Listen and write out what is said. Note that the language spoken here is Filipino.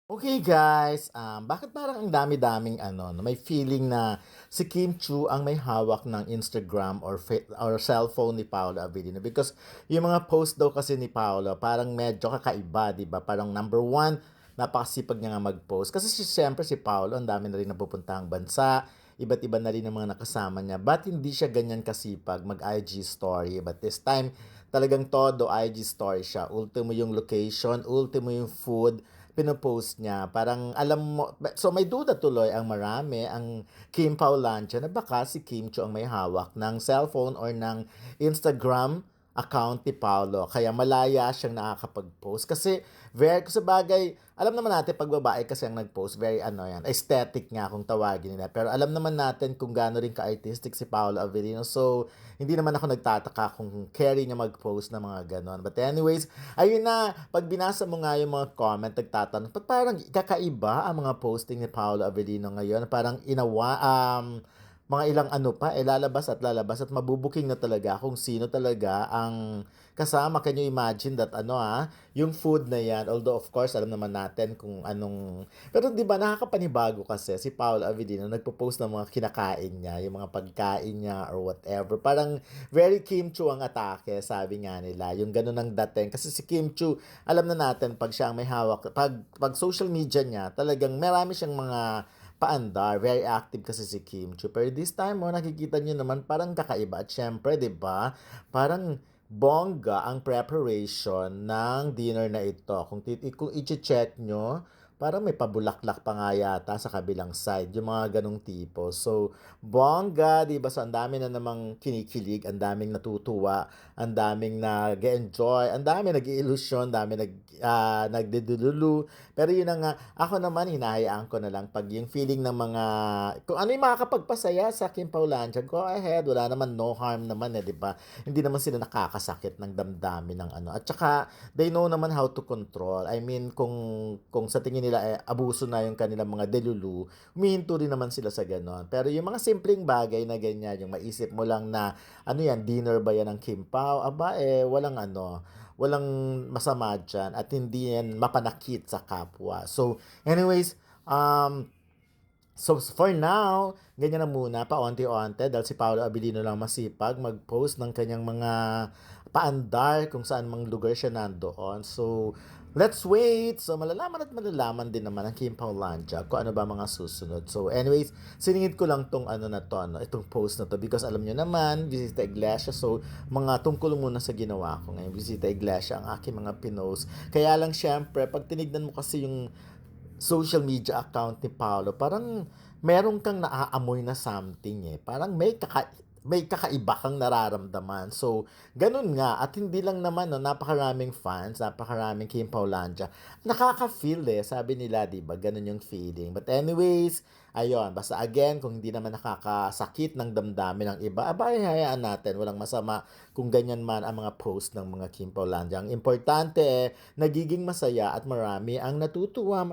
Okay guys, bakit parang ang dami-daming ano 'no, may feeling na si Kim Chu ang may hawak ng Instagram or cellphone ni Paolo Avellino because yung mga post daw kasi ni Paolo parang medyo kakaiba 'di ba? Parang number one, napakasipag niya nga mag-post. Kasi siyempre si Paolo ang dami na rin napupuntahang bansa, iba't iba na rin ang mga nakasama niya. Ba't hindi siya ganyan kasipag mag-IG story? But this time, talagang todo IG story siya. Ultimo yung location, ultimo yung food, pinopost niya. Parang alam mo, so may duda tuloy ang marami, ang Kim Paulancia na baka si Kim Cho ang may hawak ng cellphone or ng Instagram account ni Paolo. Kaya malaya siyang nakakapag-post. Kasi, sa bagay, alam naman natin pag babae kasi ang nag-post, very ano yan, aesthetic nga kung tawagin nila. Pero alam naman natin kung gaano rin ka-artistic si Paolo Avellino. So, hindi naman ako nagtataka kung carry niya mag-post ng mga ganon. But anyways, ayun na, pag binasa mo nga yung mga comment, nagtatanong, ba't parang kakaiba ang mga posting ni Paolo Avellino ngayon? Parang mga ilang ano pa, lalabas at mabubuking na talaga kung sino talaga ang kasama. Can you imagine that yung food na yan, although of course alam naman natin kung anong, pero di ba nakakapanibago kasi si Paolo Avellino nagpo-post ng mga kinakain niya, yung mga pagkain niya or whatever. Parang very Kim Chu ang atake, sabi nga nila. Yung ganun ang dating. Kasi si Kim Chu, alam na natin pag siya ang may hawak, pag social media niya, talagang marami siyang mga paandar. Very active kasi si Kim Chu. Pero this time, nakikita niyo naman parang kakaiba. At syempre, di ba? Parang bongga ang preparation ng dinner na ito. Kung i-check nyo, parang may pabulaklak pa nga yata sa kabilang side, yung mga ganong tipo. So, bongga, di ba? So, ang dami na namang kinikilig, ang daming natutuwa, ang daming nag-enjoy, ang daming nag-iilusyon, dami nagdedululu. Pero yun na nga, ako naman, hinahayaan ko na lang pag yung feeling ng mga, kung ano yung makakapagpasaya sa Kim Paulancia, go ahead, wala naman, no harm naman di ba? Hindi naman sila nakakasakit ng damdamin ng ano. At saka, they know naman how to control. I mean, kung sa tingin nila abuso na yung kanilang mga delulu, humihinto rin naman sila sa ganon. Pero yung mga simpleng bagay na ganyan, yung maisip mo lang na, ano yan, dinner ba yan ng Kim Pao? Aba, walang masama dyan at hindi yan mapanakit sa kapwa. So, anyways, so for now, ganyan na muna, paonti-onti dahil si Paolo Abilino lang masipag mag-post ng kanyang mga paandar kung saan mang lugar siya nandoon. So, let's wait. So, malalaman din naman ang Kim Paulancia kung ano ba mga susunod. So, anyways, siningit ko lang tong ano na to, itong post na to because alam nyo naman, Visita Iglesia. So, mga tungkol muna sa ginawa ko ngayon, Visita Iglesia, ang aking mga pinost. Kaya lang syempre, pag tinignan mo kasi yung social media account ni Paolo, parang meron kang naaamoy na something eh. Parang may kakaiba kang nararamdaman. So, ganun nga. At hindi lang naman, no, napakaraming fans, napakaraming Kim Paulancia. Nakaka-feel eh, sabi nila, di ba? Ganun yung feeling. But anyways, ayun, basta again, kung hindi naman nakakasakit ng damdamin ng iba, abay, hayaan natin. Walang masama kung ganyan man ang mga post ng mga Kim Paulancia. Ang importante eh, nagiging masaya at marami ang natutuwa.